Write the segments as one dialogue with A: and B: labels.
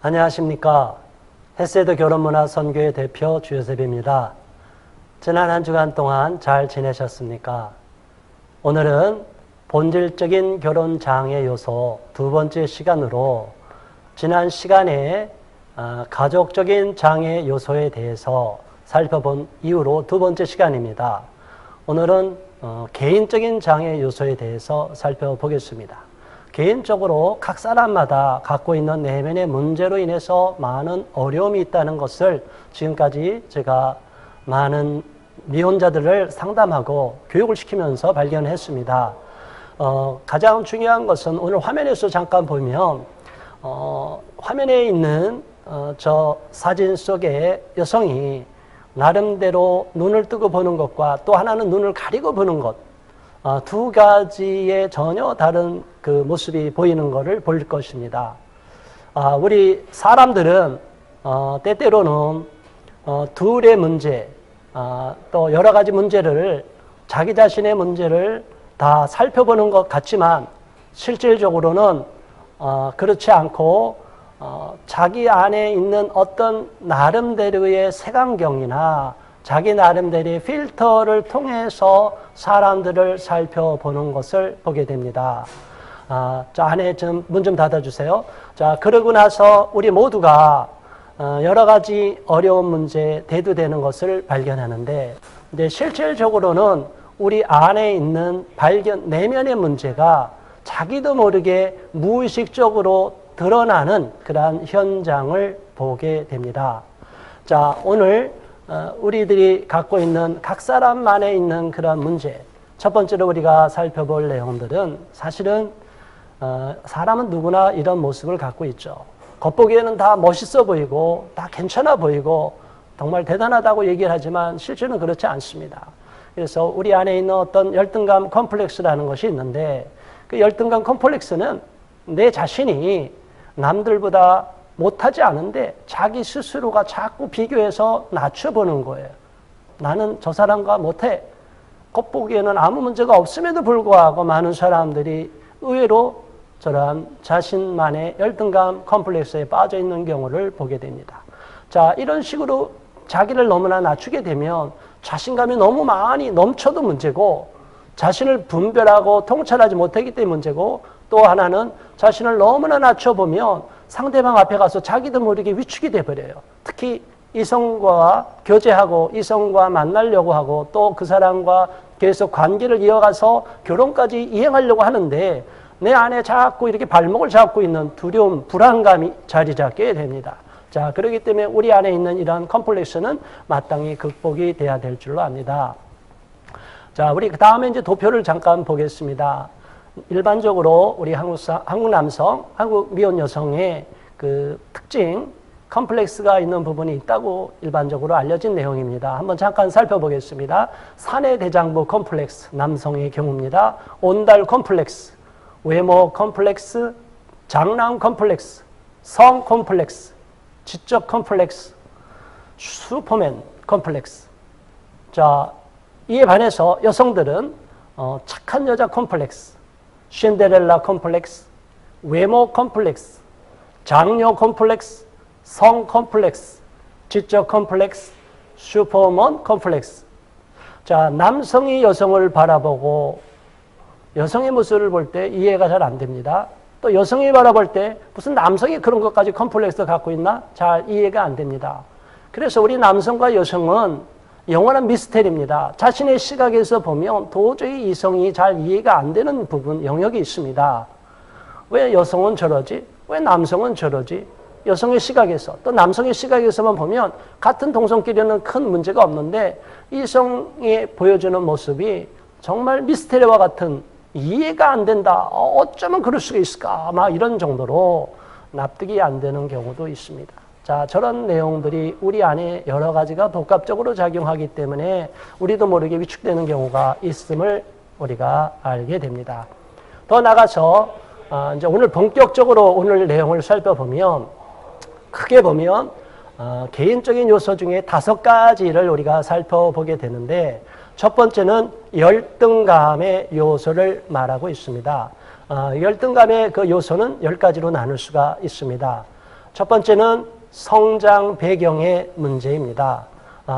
A: 안녕하십니까. 헤세드 결혼문화 선교회 대표 주요셉입니다. 지난 한 주간 동안 잘 지내셨습니까? 오늘은 본질적인 결혼 장애 요소 두 번째 시간으로 지난 시간에 가족적인 장애 요소에 대해서 살펴본 이후로 두 번째 시간입니다. 오늘은 개인적인 장애 요소에 대해서 살펴보겠습니다. 개인적으로 각 사람마다 갖고 있는 내면의 문제로 인해서 많은 어려움이 있다는 것을 지금까지 제가 많은 미혼자들을 상담하고 교육을 시키면서 발견했습니다. 가장 중요한 것은 오늘 화면에서 잠깐 보면 화면에 있는 저 사진 속에 여성이 나름대로 눈을 뜨고 보는 것과 또 하나는 눈을 가리고 보는 것, 두 가지의 전혀 다른 그 모습이 보이는 것을 볼 것입니다. 우리 사람들은 때때로는 둘의 문제, 또 여러 가지 문제를 자기 자신의 문제를 다 살펴보는 것 같지만 실질적으로는 그렇지 않고 자기 안에 있는 어떤 나름대로의 색안경이나 자기 나름대로의 필터를 통해서 사람들을 살펴보는 것을 보게 됩니다. 저 안에 문 좀 닫아주세요. 자, 그러고 나서 우리 모두가 여러 가지 어려운 문제 대두되는 것을 발견하는데, 근데 실질적으로는 우리 안에 있는 내면의 문제가 자기도 모르게 무의식적으로 드러나는 그러한 현장을 보게 됩니다. 자, 오늘 우리들이 갖고 있는 각 사람만에 있는 그런 문제, 첫 번째로 우리가 살펴볼 내용들은 사실은 사람은 누구나 이런 모습을 갖고 있죠. 겉보기에는 다 멋있어 보이고 다 괜찮아 보이고 정말 대단하다고 얘기를 하지만 실제는 그렇지 않습니다. 그래서 우리 안에 있는 어떤 열등감 컴플렉스라는 것이 있는데, 그 열등감 컴플렉스는 내 자신이 남들보다 못하지 않은데 자기 스스로가 자꾸 비교해서 낮춰보는 거예요. 나는 저 사람과 못해. 겉보기에는 아무 문제가 없음에도 불구하고 많은 사람들이 의외로 저러한 자신만의 열등감 컴플렉스에 빠져 있는 경우를 보게 됩니다. 자, 이런 식으로 자기를 너무나 낮추게 되면 자신감이 너무 많이 넘쳐도 문제고, 자신을 분별하고 통찰하지 못하기 때문에 문제고, 또 하나는 자신을 너무나 낮춰보면 상대방 앞에 가서 자기도 모르게 위축이 돼버려요. 특히 이성과 교제하고 이성과 만나려고 하고 또 그 사람과 계속 관계를 이어가서 결혼까지 이행하려고 하는데 내 안에 자꾸 이렇게 발목을 잡고 있는 두려움, 불안감이 자리 잡게 됩니다. 자, 그렇기 때문에 우리 안에 있는 이러한 컴플렉스는 마땅히 극복이 돼야 될 줄로 압니다. 자, 우리 그 다음에 이제 도표를 잠깐 보겠습니다. 일반적으로 우리 한국 남성, 한국 미혼 여성의 그 특징, 컴플렉스가 있는 부분이 있다고 일반적으로 알려진 내용입니다. 한번 잠깐 살펴보겠습니다. 사내대장부 컴플렉스, 남성의 경우입니다. 온달 컴플렉스, 외모 컴플렉스, 장남 컴플렉스, 성 컴플렉스, 지적 컴플렉스, 슈퍼맨 컴플렉스. 자, 이에 반해서 여성들은 착한 여자 컴플렉스, 신데렐라 컴플렉스, 외모 컴플렉스, 장녀 컴플렉스, 성 컴플렉스, 지적 컴플렉스, 슈퍼먼 컴플렉스. 자, 남성이 여성을 바라보고 여성의 모습을 볼 때 이해가 잘 안 됩니다. 또 여성이 바라볼 때 무슨 남성이 그런 것까지 컴플렉스 갖고 있나? 잘 이해가 안 됩니다. 그래서 우리 남성과 여성은 영원한 미스테리입니다. 자신의 시각에서 보면 도저히 이성이 잘 이해가 안 되는 부분, 영역이 있습니다. 왜 여성은 저러지? 왜 남성은 저러지? 여성의 시각에서, 또 남성의 시각에서만 보면 같은 동성끼리는 큰 문제가 없는데 이성이 보여주는 모습이 정말 미스테리와 같은, 이해가 안 된다. 어쩌면 그럴 수가 있을까? 막 이런 정도로 납득이 안 되는 경우도 있습니다. 자, 저런 내용들이 우리 안에 여러 가지가 복합적으로 작용하기 때문에 우리도 모르게 위축되는 경우가 있음을 우리가 알게 됩니다. 더 나가서 이제 오늘 본격적으로 오늘 내용을 살펴보면 크게 보면 개인적인 요소 중에 5가지를 우리가 살펴보게 되는데, 첫 번째는 열등감의 요소를 말하고 있습니다. 열등감의 그 요소는 10가지로 나눌 수가 있습니다. 첫 번째는 성장 배경의 문제입니다.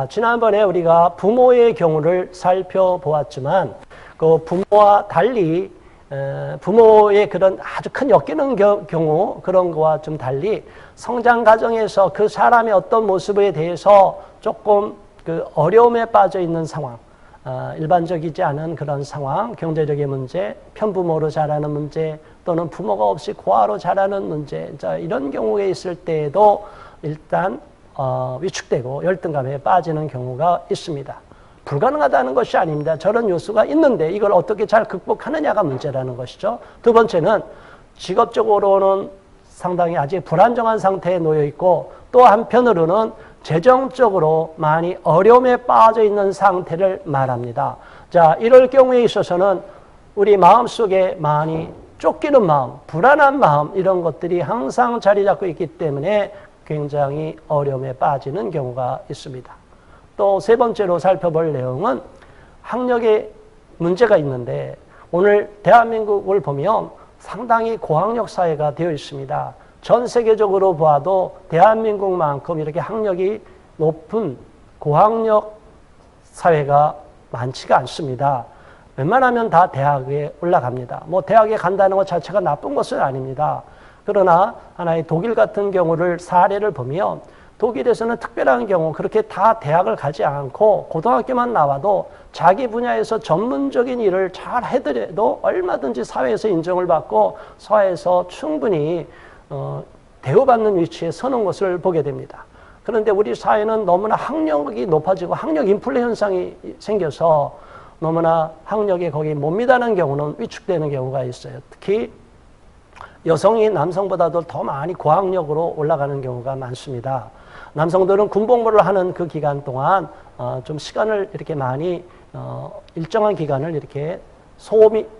A: 지난번에 우리가 부모의 경우를 살펴보았지만 그 부모와 달리 부모의 그런 아주 큰 엮이는 경우 그런 거와 좀 달리 성장 과정에서 그 사람의 어떤 모습에 대해서 조금 그 어려움에 빠져 있는 상황, 일반적이지 않은 그런 상황, 경제적인 문제, 편부모로 자라는 문제 또는 부모가 없이 고아로 자라는 문제, 자, 이런 경우에 있을 때에도 일단 위축되고 열등감에 빠지는 경우가 있습니다. 불가능하다는 것이 아닙니다. 저런 요소가 있는데 이걸 어떻게 잘 극복하느냐가 문제라는 것이죠. 두 번째는 직업적으로는 상당히 아직 불안정한 상태에 놓여 있고 또 한편으로는 재정적으로 많이 어려움에 빠져 있는 상태를 말합니다. 자, 이럴 경우에 있어서는 우리 마음속에 많이 쫓기는 마음, 불안한 마음 이런 것들이 항상 자리 잡고 있기 때문에 굉장히 어려움에 빠지는 경우가 있습니다. 또 세 번째로 살펴볼 내용은 학력에 문제가 있는데 오늘 대한민국을 보면 상당히 고학력 사회가 되어 있습니다. 전 세계적으로 봐도 대한민국만큼 이렇게 학력이 높은 고학력 사회가 많지가 않습니다. 웬만하면 다 대학에 올라갑니다. 뭐 대학에 간다는 것 자체가 나쁜 것은 아닙니다. 그러나 하나의 독일 같은 경우를 사례를 보면 독일에서는 특별한 경우 그렇게 다 대학을 가지 않고 고등학교만 나와도 자기 분야에서 전문적인 일을 잘 해더라도 얼마든지 사회에서 인정을 받고 사회에서 충분히 대우받는 위치에 서는 것을 보게 됩니다. 그런데 우리 사회는 너무나 학력이 높아지고 학력 인플레 현상이 생겨서 너무나 학력에 거기 못 미다는 경우는 위축되는 경우가 있어요. 특히 여성이 남성보다도 더 많이 고학력으로 올라가는 경우가 많습니다. 남성들은 군복무를 하는 그 기간 동안 좀 시간을 이렇게 많이 일정한 기간을 이렇게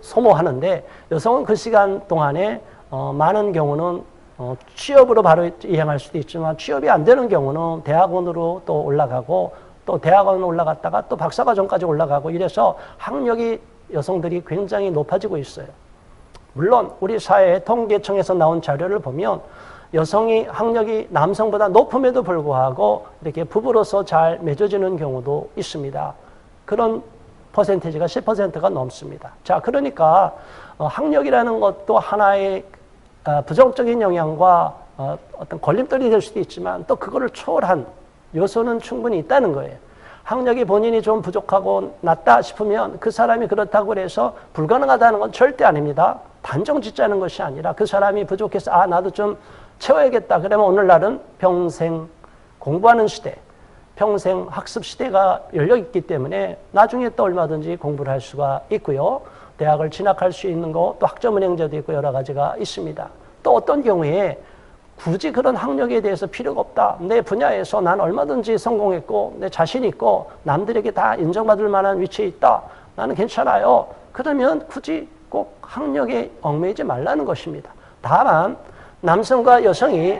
A: 소모하는데 여성은 그 시간 동안에 많은 경우는 취업으로 바로 이행할 수도 있지만 취업이 안 되는 경우는 대학원으로 또 올라가고 또 대학원 올라갔다가 또 박사과정까지 올라가고 이래서 학력이 여성들이 굉장히 높아지고 있어요. 물론 우리 사회 통계청에서 나온 자료를 보면 여성이 학력이 남성보다 높음에도 불구하고 이렇게 부부로서 잘 맺어지는 경우도 있습니다. 그런 퍼센티지가 10%가 넘습니다. 자, 그러니까 학력이라는 것도 하나의 부정적인 영향과 어떤 걸림돌이 될 수도 있지만 또 그거를 초월한 요소는 충분히 있다는 거예요. 학력이 본인이 좀 부족하고 낮다 싶으면 그 사람이 그렇다고 해서 불가능하다는 건 절대 아닙니다. 단정 짓자는 것이 아니라 그 사람이 부족해서 나도 좀 채워야겠다. 그러면 오늘날은 평생 공부하는 시대, 평생 학습 시대가 열려있기 때문에 나중에 또 얼마든지 공부를 할 수가 있고요. 대학을 진학할 수 있는 거, 또 학점은행제도 있고 여러 가지가 있습니다. 또 어떤 경우에 굳이 그런 학력에 대해서 필요가 없다. 내 분야에서 난 얼마든지 성공했고 내 자신 있고 남들에게 다 인정받을 만한 위치에 있다. 나는 괜찮아요. 그러면 굳이 꼭 학력에 얽매이지 말라는 것입니다. 다만 남성과 여성이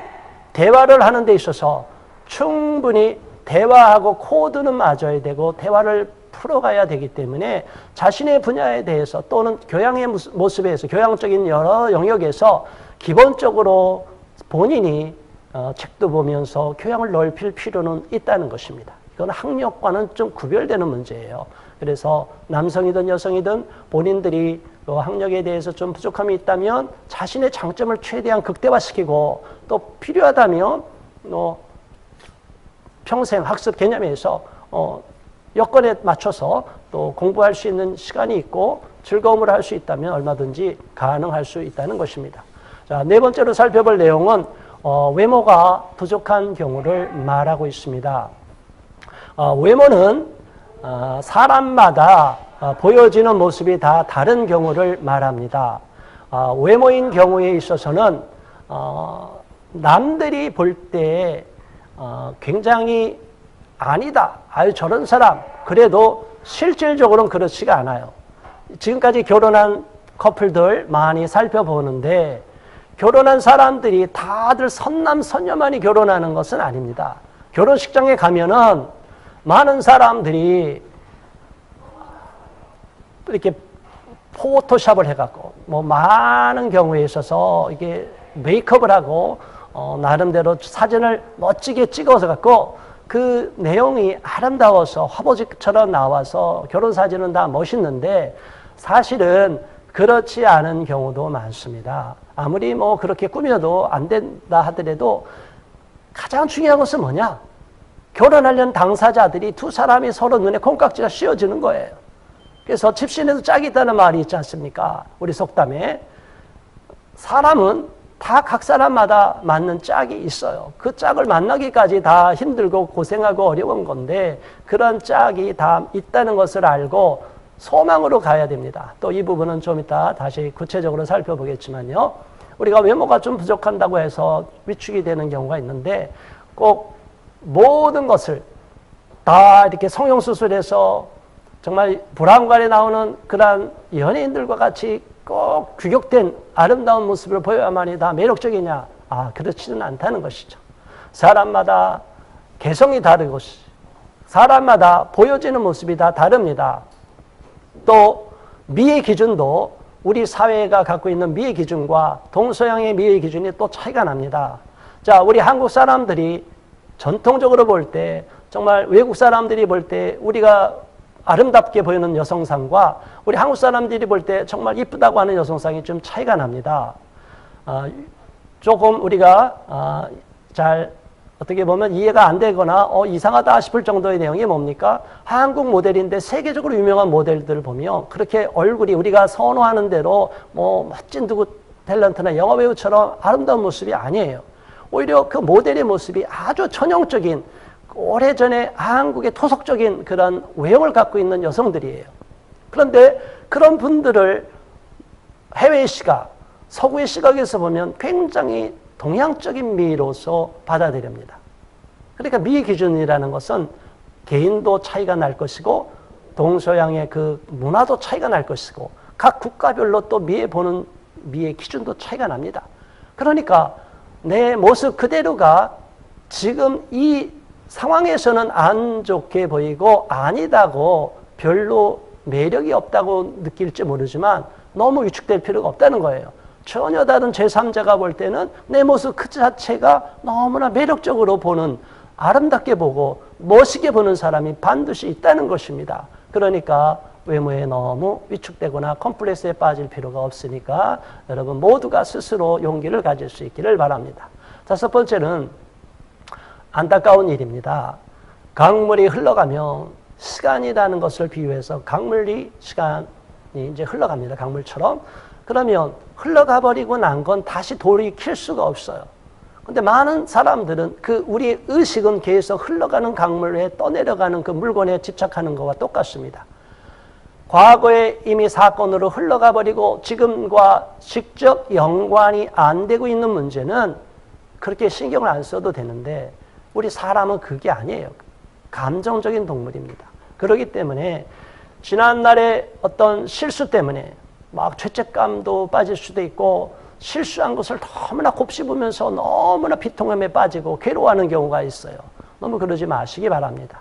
A: 대화를 하는 데 있어서 충분히 대화하고 코드는 맞아야 되고 대화를 풀어가야 되기 때문에 자신의 분야에 대해서 또는 교양의 모습에서 교양적인 여러 영역에서 기본적으로 본인이 책도 보면서 교양을 넓힐 필요는 있다는 것입니다. 이건 학력과는 좀 구별되는 문제예요. 그래서 남성이든 여성이든 본인들이 학력에 대해서 좀 부족함이 있다면 자신의 장점을 최대한 극대화시키고 또 필요하다면 평생 학습 개념에서 여건에 맞춰서 또 공부할 수 있는 시간이 있고 즐거움을 할 수 있다면 얼마든지 가능할 수 있다는 것입니다. 자, 네 번째로 살펴볼 내용은 외모가 부족한 경우를 말하고 있습니다. 외모는 사람마다 보여지는 모습이 다 다른 경우를 말합니다. 외모인 경우에 있어서는 남들이 볼 때 굉장히 아니다. 아유 저런 사람. 그래도 실질적으로는 그렇지가 않아요. 지금까지 결혼한 커플들 많이 살펴보는데 결혼한 사람들이 다들 선남선녀만이 결혼하는 것은 아닙니다. 결혼식장에 가면은 많은 사람들이 이렇게 포토샵을 해갖고 뭐 많은 경우에 있어서 이게 메이크업을 하고 나름대로 사진을 멋지게 찍어서 갖고 그 내용이 아름다워서 화보집처럼 나와서 결혼 사진은 다 멋있는데 사실은 그렇지 않은 경우도 많습니다. 아무리 뭐 그렇게 꾸며도 안 된다 하더라도 가장 중요한 것은 뭐냐? 결혼하려는 당사자들이 두 사람이 서로 눈에 콩깍지가 씌워지는 거예요. 그래서 집신에도 짝이 있다는 말이 있지 않습니까? 우리 속담에. 사람은 다 각 사람마다 맞는 짝이 있어요. 그 짝을 만나기까지 다 힘들고 고생하고 어려운 건데 그런 짝이 다 있다는 것을 알고 소망으로 가야 됩니다. 또 이 부분은 좀 이따 다시 구체적으로 살펴보겠지만요. 우리가 외모가 좀 부족한다고 해서 위축이 되는 경우가 있는데 꼭 모든 것을 다 이렇게 성형수술해서 정말 불안관에 나오는 그러한 연예인들과 같이 꼭 규격된 아름다운 모습을 보여야만이 다 매력적이냐? 그렇지는 않다는 것이죠. 사람마다 개성이 다르고 사람마다 보여지는 모습이 다 다릅니다. 또 미의 기준도 우리 사회가 갖고 있는 미의 기준과 동서양의 미의 기준이 또 차이가 납니다. 자, 우리 한국 사람들이 전통적으로 볼 때 정말 외국 사람들이 볼 때 우리가 아름답게 보이는 여성상과 우리 한국 사람들이 볼 때 정말 이쁘다고 하는 여성상이 좀 차이가 납니다. 조금 우리가 잘 어떻게 보면 이해가 안 되거나 이상하다 싶을 정도의 내용이 뭡니까? 한국 모델인데 세계적으로 유명한 모델들을 보면 그렇게 얼굴이 우리가 선호하는 대로 뭐 멋진 누구 탤런트나 영화배우처럼 아름다운 모습이 아니에요. 오히려 그 모델의 모습이 아주 전형적인 오래전에 한국의 토속적인 그런 외형을 갖고 있는 여성들이에요. 그런데 그런 분들을 해외의 시각, 서구의 시각에서 보면 굉장히 동양적인 미로서 받아들입니다. 그러니까 미의 기준이라는 것은 개인도 차이가 날 것이고 동서양의 그 문화도 차이가 날 것이고 각 국가별로 또 보는 미의 기준도 차이가 납니다. 그러니까 내 모습 그대로가 지금 이 상황에서는 안 좋게 보이고 아니다고 별로 매력이 없다고 느낄지 모르지만 너무 위축될 필요가 없다는 거예요. 전혀 다른 제3자가 볼 때는 내 모습 그 자체가 너무나 매력적으로 보는, 아름답게 보고 멋있게 보는 사람이 반드시 있다는 것입니다. 그러니까 외모에 너무 위축되거나 컴플렉스에 빠질 필요가 없으니까 여러분 모두가 스스로 용기를 가질 수 있기를 바랍니다. 다섯 번째는 안타까운 일입니다. 강물이 흘러가면 시간이라는 것을 비유해서 시간이 이제 흘러갑니다. 강물처럼. 그러면 흘러가 버리고 난 건 다시 돌이킬 수가 없어요. 근데 많은 사람들은 우리의 의식은 계속 흘러가는 강물에 떠내려가는 그 물건에 집착하는 것과 똑같습니다. 과거에 이미 사건으로 흘러가 버리고 지금과 직접 연관이 안 되고 있는 문제는 그렇게 신경을 안 써도 되는데 우리 사람은 그게 아니에요. 감정적인 동물입니다. 그렇기 때문에 지난날의 어떤 실수 때문에 막 죄책감도 빠질 수도 있고 실수한 것을 너무나 곱씹으면서 너무나 비통함에 빠지고 괴로워하는 경우가 있어요. 너무 그러지 마시기 바랍니다.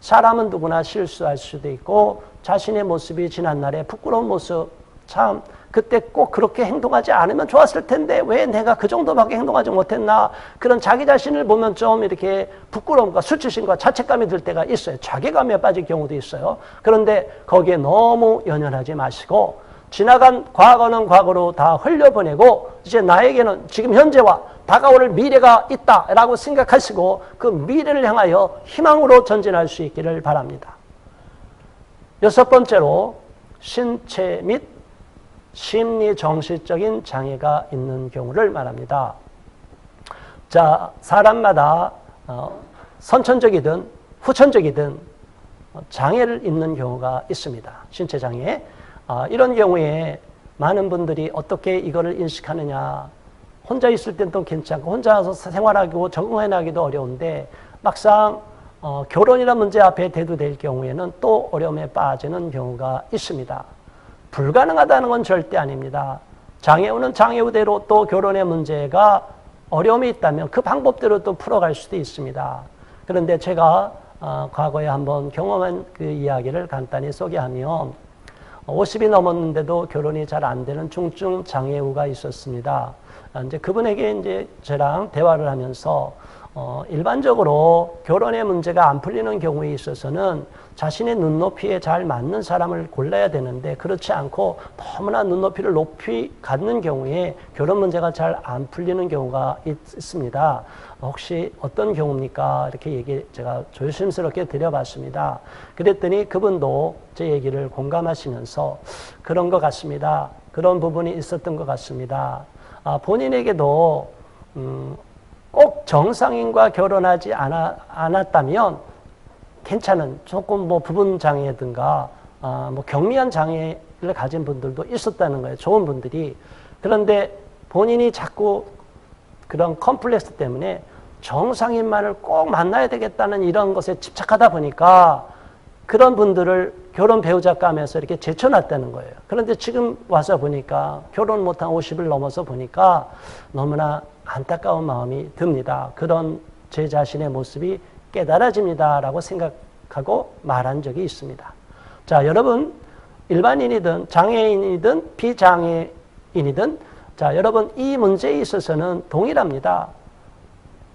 A: 사람은 누구나 실수할 수도 있고 자신의 모습이 지난날의 부끄러운 모습, 참 그때 꼭 그렇게 행동하지 않으면 좋았을 텐데 왜 내가 그 정도밖에 행동하지 못했나, 그런 자기 자신을 보면 좀 이렇게 부끄러움과 수치심과 자책감이 들 때가 있어요. 자괴감에 빠질 경우도 있어요. 그런데 거기에 너무 연연하지 마시고 지나간 과거는 과거로 다 흘려보내고 이제 나에게는 지금 현재와 다가올 미래가 있다라고 생각하시고 그 미래를 향하여 희망으로 전진할 수 있기를 바랍니다. 여섯 번째로 신체 및 심리 정신적인 장애가 있는 경우를 말합니다. 자, 사람마다 선천적이든 후천적이든 장애를 있는 경우가 있습니다. 신체 장애. 이런 경우에 많은 분들이 어떻게 이거를 인식하느냐. 혼자 있을 땐 또 괜찮고 혼자서 생활하고 적응해 나기도 어려운데 막상 결혼이라는 문제 앞에 대두될 경우에는 또 어려움에 빠지는 경우가 있습니다. 불가능하다는 건 절대 아닙니다. 장애우는 장애우대로 또 결혼의 문제가 어려움이 있다면 그 방법대로 또 풀어갈 수도 있습니다. 그런데 제가 과거에 한번 경험한 그 이야기를 간단히 소개하면 50이 넘었는데도 결혼이 잘 안 되는 중증 장애우가 있었습니다. 이제 그분에게 이제 저랑 대화를 하면서 일반적으로 결혼의 문제가 안 풀리는 경우에 있어서는 자신의 눈높이에 잘 맞는 사람을 골라야 되는데 그렇지 않고 너무나 눈높이를 높이 갖는 경우에 결혼 문제가 잘 안 풀리는 경우가 있습니다. 혹시 어떤 경우입니까? 이렇게 제가 조심스럽게 드려봤습니다. 그랬더니 그분도 제 얘기를 공감하시면서 그런 것 같습니다. 그런 부분이 있었던 것 같습니다. 본인에게도 꼭 정상인과 결혼하지 않았다면 괜찮은 조금 뭐 부분 장애든가 뭐 경미한 장애를 가진 분들도 있었다는 거예요. 좋은 분들이. 그런데 본인이 자꾸 그런 컴플렉스 때문에 정상인만을 꼭 만나야 되겠다는 이런 것에 집착하다 보니까 그런 분들을 결혼 배우자가 하면서 이렇게 제쳐놨다는 거예요. 그런데 지금 와서 보니까 결혼 못한 50을 넘어서 보니까 너무나 안타까운 마음이 듭니다. 그런 제 자신의 모습이 깨달아집니다라고 생각하고 말한 적이 있습니다. 자, 여러분 일반인이든 장애인이든 비장애인이든 자, 여러분 이 문제에 있어서는 동일합니다.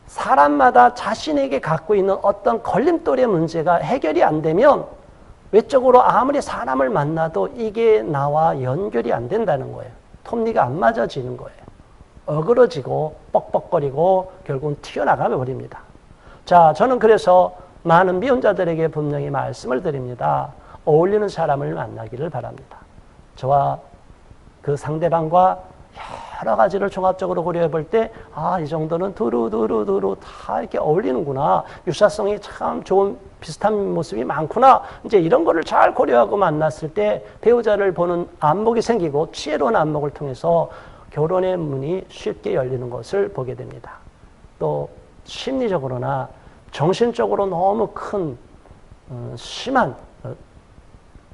A: 사람마다 자신에게 갖고 있는 어떤 걸림돌의 문제가 해결이 안 되면 외적으로 아무리 사람을 만나도 이게 나와 연결이 안 된다는 거예요. 톱니가 안 맞아지는 거예요. 어그러지고 뻑뻑거리고 결국은 튀어나가 버립니다. 자, 저는 그래서 많은 미혼자들에게 분명히 말씀을 드립니다. 어울리는 사람을 만나기를 바랍니다. 저와 그 상대방과 여러 가지를 종합적으로 고려해 볼 때, 이 정도는 두루두루 다 이렇게 어울리는구나. 유사성이 참 좋은 비슷한 모습이 많구나. 이제 이런 거를 잘 고려하고 만났을 때 배우자를 보는 안목이 생기고 지혜로운 안목을 통해서 결혼의 문이 쉽게 열리는 것을 보게 됩니다. 또 심리적으로나 정신적으로 너무 큰 심한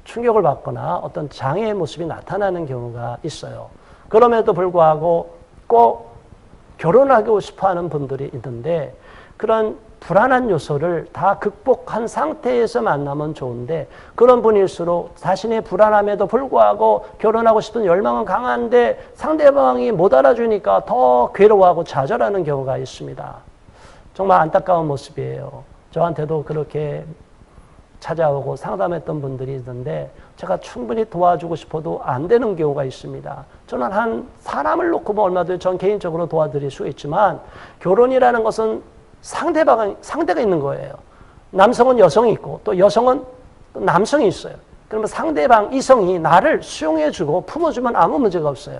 A: 충격을 받거나 어떤 장애의 모습이 나타나는 경우가 있어요. 그럼에도 불구하고 꼭 결혼하고 싶어하는 분들이 있는데 그런 불안한 요소를 다 극복한 상태에서 만나면 좋은데 그런 분일수록 자신의 불안함에도 불구하고 결혼하고 싶은 열망은 강한데 상대방이 못 알아주니까 더 괴로워하고 좌절하는 경우가 있습니다. 정말 안타까운 모습이에요. 저한테도 그렇게 찾아오고 상담했던 분들이 있는데 제가 충분히 도와주고 싶어도 안 되는 경우가 있습니다. 저는 한 사람을 놓고 뭐 얼마든지 전 개인적으로 도와드릴 수 있지만 결혼이라는 것은 상대가 있는 거예요. 남성은 여성이 있고 또 여성은 또 남성이 있어요. 그러면 상대방 이성이 나를 수용해주고 품어주면 아무 문제가 없어요.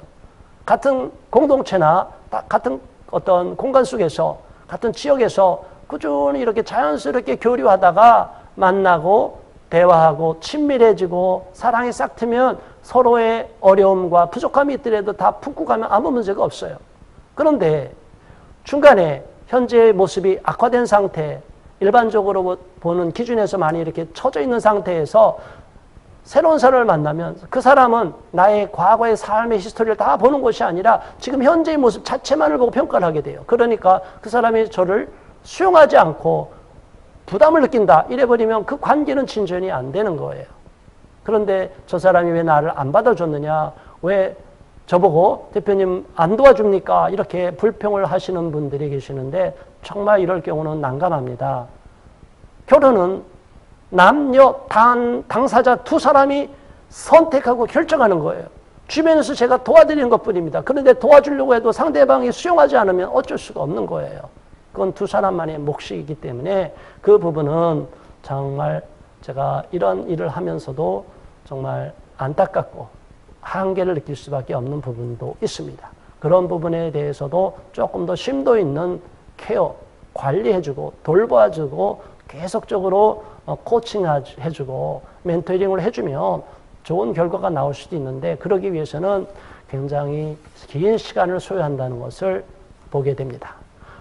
A: 같은 공동체나 같은 어떤 공간 속에서 같은 지역에서 꾸준히 이렇게 자연스럽게 교류하다가 만나고 대화하고 친밀해지고 사랑이 싹 트면 서로의 어려움과 부족함이 있더라도 다 품고 가면 아무 문제가 없어요. 그런데 중간에 현재의 모습이 악화된 상태, 일반적으로 보는 기준에서 많이 이렇게 처져 있는 상태에서 새로운 사람을 만나면 그 사람은 나의 과거의 삶의 히스토리를 다 보는 것이 아니라 지금 현재의 모습 자체만을 보고 평가를 하게 돼요. 그러니까 그 사람이 저를 수용하지 않고 부담을 느낀다 이래버리면 그 관계는 진전이 안 되는 거예요. 그런데 저 사람이 왜 나를 안 받아줬느냐, 왜 저보고 대표님 안 도와줍니까? 이렇게 불평을 하시는 분들이 계시는데 정말 이럴 경우는 난감합니다. 결혼은 남녀 당사자 두 사람이 선택하고 결정하는 거예요. 주변에서 제가 도와드리는 것뿐입니다. 그런데 도와주려고 해도 상대방이 수용하지 않으면 어쩔 수가 없는 거예요. 그건 두 사람만의 몫이기 때문에 그 부분은 정말 제가 이런 일을 하면서도 정말 안타깝고 한계를 느낄 수밖에 없는 부분도 있습니다. 그런 부분에 대해서도 조금 더 심도 있는 케어, 관리해주고 돌봐주고 계속적으로 코칭해주고 멘토링을 해주면 좋은 결과가 나올 수도 있는데 그러기 위해서는 굉장히 긴 시간을 소요한다는 것을 보게 됩니다.